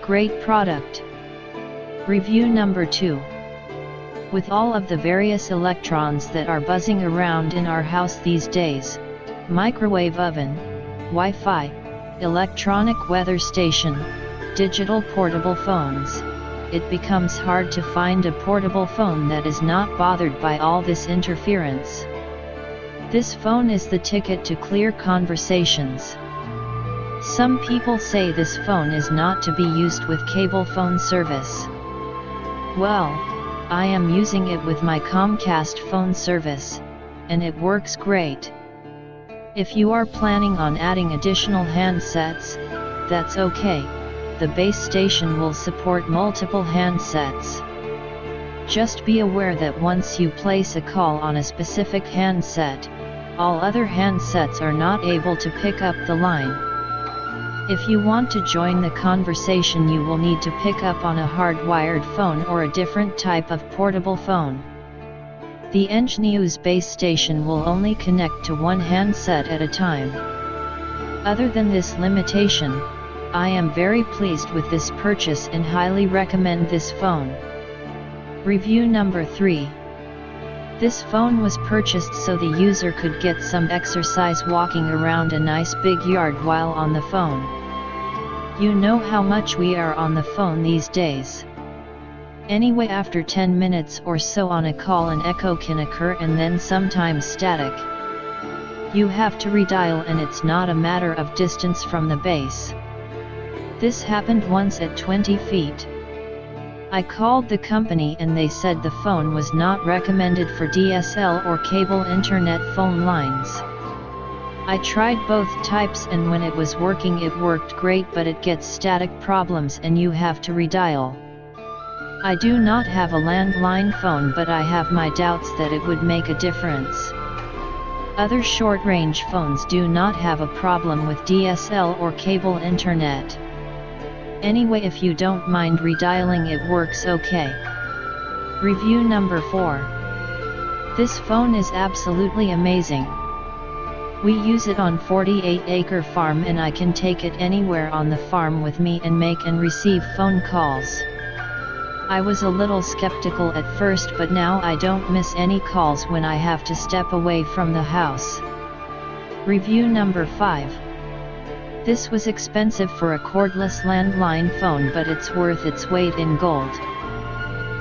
Great product. Review number 2. With all of the various electrons that are buzzing around in our house these days, microwave oven, Wi-Fi, electronic weather station, digital portable phones, it becomes hard to find a portable phone that is not bothered by all this interference. This phone is the ticket to clear conversations. Some people say this phone is not to be used with cable phone service. Well, I am using it with my Comcast phone service, and it works great. If you are planning on adding additional handsets, that's okay, the base station will support multiple handsets. Just be aware that once you place a call on a specific handset, all other handsets are not able to pick up the line. If you want to join the conversation, you will need to pick up on a hardwired phone or a different type of portable phone. The EnGenius base station will only connect to one handset at a time. Other than this limitation, I am very pleased with this purchase and highly recommend this phone. Review number 3. This phone was purchased so the user could get some exercise walking around a nice big yard while on the phone. You know how much we are on the phone these days. Anyway, after 10 minutes or so on a call, an echo can occur and then sometimes static. You have to redial, and it's not a matter of distance from the base. This happened once at 20 feet. I called the company and they said the phone was not recommended for DSL or cable internet phone lines. I tried both types, and when it was working it worked great, but it gets static problems and you have to redial. I do not have a landline phone, but I have my doubts that it would make a difference. Other short-range phones do not have a problem with DSL or cable internet. Anyway, if you don't mind redialing, it works okay. Review number 4. This phone is absolutely amazing. We use it on 48-acre farm, and I can take it anywhere on the farm with me and make and receive phone calls. I was a little skeptical at first, but now I don't miss any calls when I have to step away from the house. Review number 5. This was expensive for a cordless landline phone, but it's worth its weight in gold.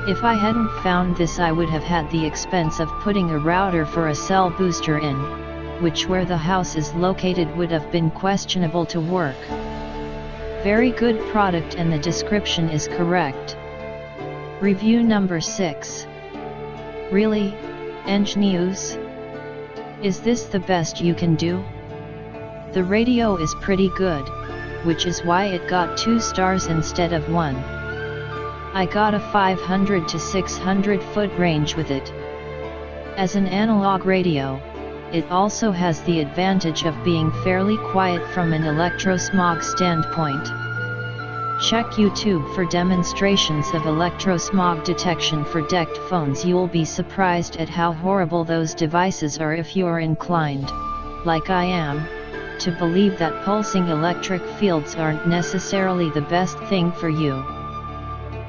If I hadn't found this, I would have had the expense of putting a router for a cell booster in, which where the house is located would have been questionable to work. Very good product, and the description is correct. Review number 6. Really, EnGenius? Is this the best you can do? The radio is pretty good, which is why it got 2 stars instead of 1. I got a 500 to 600 foot range with it. As an analog radio, it also has the advantage of being fairly quiet from an electrosmog standpoint. Check YouTube for demonstrations of electrosmog detection for DECT phones. You'll be surprised at how horrible those devices are if you are inclined, like I am, to believe that pulsing electric fields aren't necessarily the best thing for you.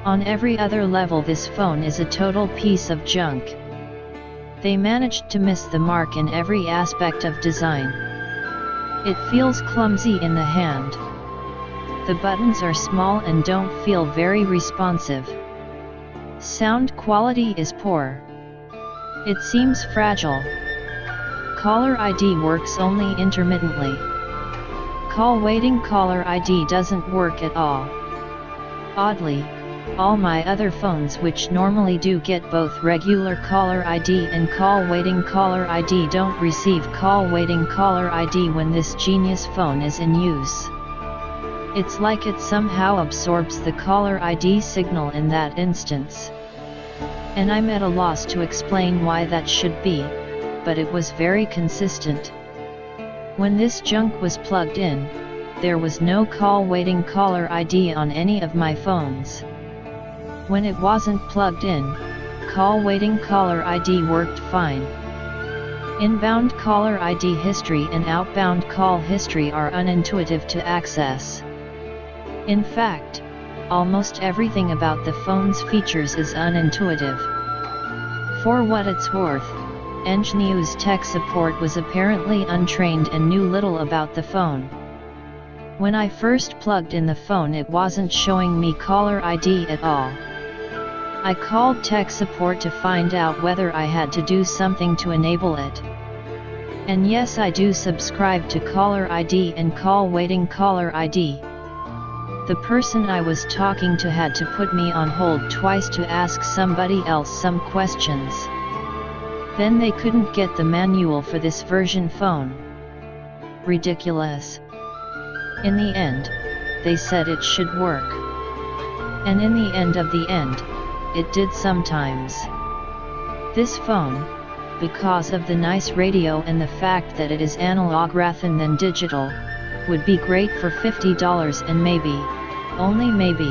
On every other level, this phone is a total piece of junk. They managed to miss the mark in every aspect of design. It feels clumsy in the hand. The buttons are small and don't feel very responsive. Sound quality is poor. It seems fragile. Caller ID works only intermittently. Call waiting caller ID doesn't work at all. Oddly, all my other phones, which normally do get both regular caller ID and call waiting caller ID, don't receive call waiting caller ID when this genius phone is in use. It's like it somehow absorbs the caller ID signal in that instance. And I'm at a loss to explain why that should be, but it was very consistent. When this junk was plugged in, there was no call waiting caller ID on any of my phones. When it wasn't plugged in, call waiting caller ID worked fine. Inbound caller ID history and outbound call history are unintuitive to access. In fact, almost everything about the phone's features is unintuitive. For what it's worth, EnGenius tech support was apparently untrained and knew little about the phone. When I first plugged in the phone, it wasn't showing me caller ID at all. I called tech support to find out whether I had to do something to enable it. And yes, I do subscribe to caller ID and call waiting caller ID. The person I was talking to had to put me on hold twice to ask somebody else some questions. Then they couldn't get the manual for this version phone. Ridiculous. In the end, they said it should work. And in the end of the end, it did sometimes. This phone, because of the nice radio and the fact that it is analog rather than digital, would be great for $50 and maybe, only maybe,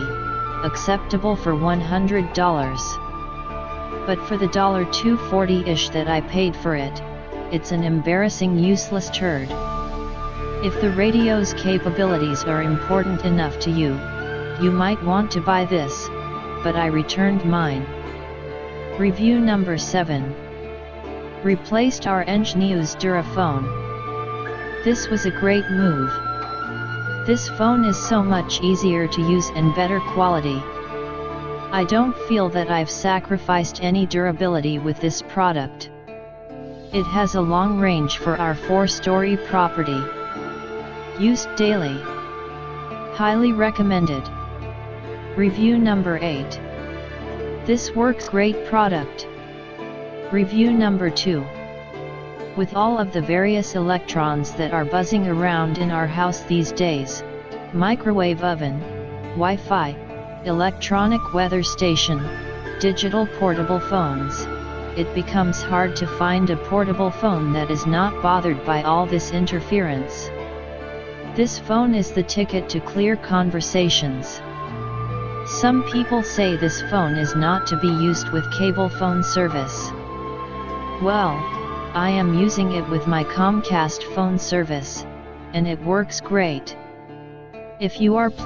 acceptable for $100. But for the $240-ish that I paid for it, it's an embarrassing useless turd. If the radio's capabilities are important enough to you, you might want to buy this, but I returned mine. Review number 7. Replaced our EnGenius Duraphone. This was a great move. This phone is so much easier to use and better quality. I don't feel that I've sacrificed any durability with this product. It has a long range for our 4-story property. Used daily. Highly recommended. Review number 8. This works great product. Review number 2. With all of the various electrons that are buzzing around in our house these days, microwave oven, Wi-Fi, electronic weather station, digital portable phones, it becomes hard to find a portable phone that is not bothered by all this interference. This phone is the ticket to clear conversations. Some people say this phone is not to be used with cable phone service. Well, I am using it with my Comcast phone service, and it works great. If you are planning